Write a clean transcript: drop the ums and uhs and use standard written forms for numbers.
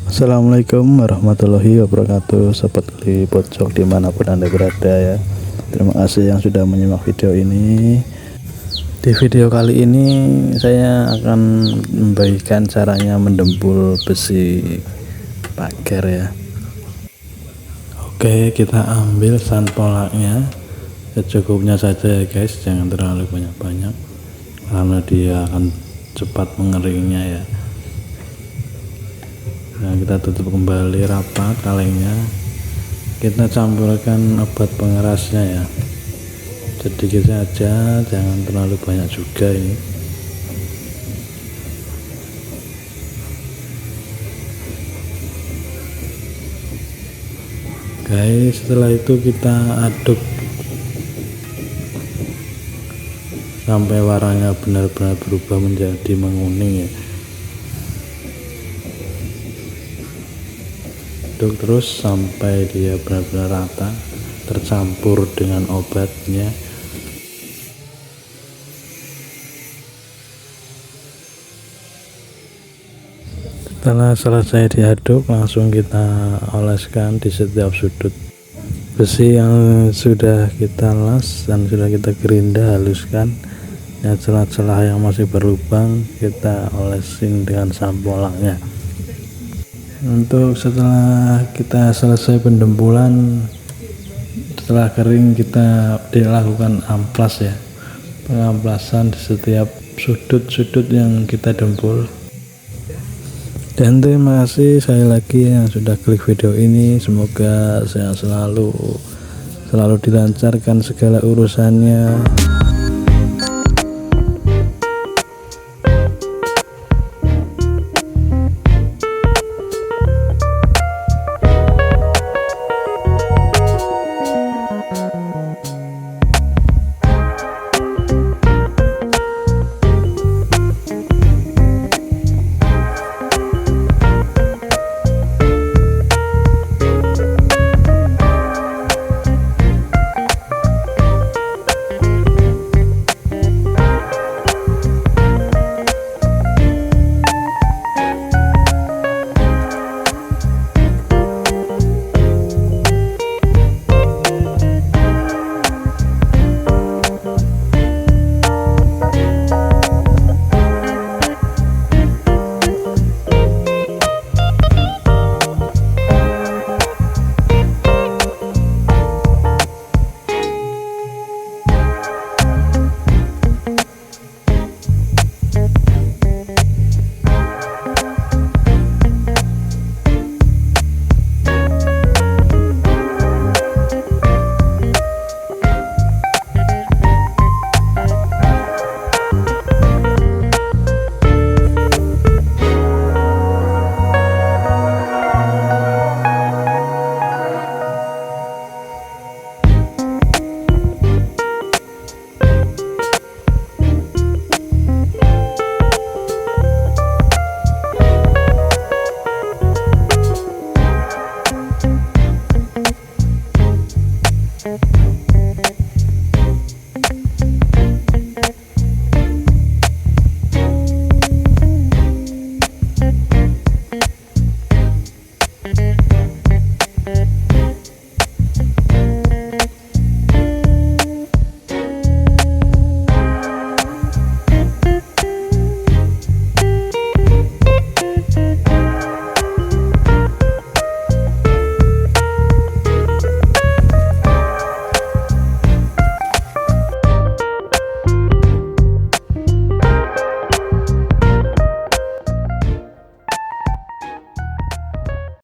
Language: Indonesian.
Assalamualaikum warahmatullahi wabarakatuh, sobat kuli pojok dimanapun anda berada ya. Terima kasih yang sudah menyimak video ini. Di video kali ini saya akan membagikan caranya mendempul besi pagar ya. Oke, kita ambil sanpolaknya secukupnya saja ya guys, jangan terlalu banyak-banyak karena dia akan cepat mengeringnya ya. Nah, kita tutup kembali rapat kalengnya, kita campurkan obat pengerasnya ya, sedikit saja, jangan terlalu banyak juga ini. Guys, setelah itu kita aduk sampai warnanya benar-benar berubah menjadi menguning ya. Aduk terus sampai dia benar-benar rata tercampur dengan obatnya. Setelah selesai diaduk, langsung kita oleskan di setiap sudut besi yang sudah kita las dan sudah kita gerinda, haluskan ya. Celah-celah yang masih berlubang kita olesin dengan sampolaknya. Untuk setelah kita selesai pendempulan, setelah kering kita dilakukan amplas ya, pengamplasan di setiap sudut-sudut yang kita dempul. Dan terima kasih sekali lagi yang sudah klik video ini. Semoga saya selalu dilancarkan segala urusannya.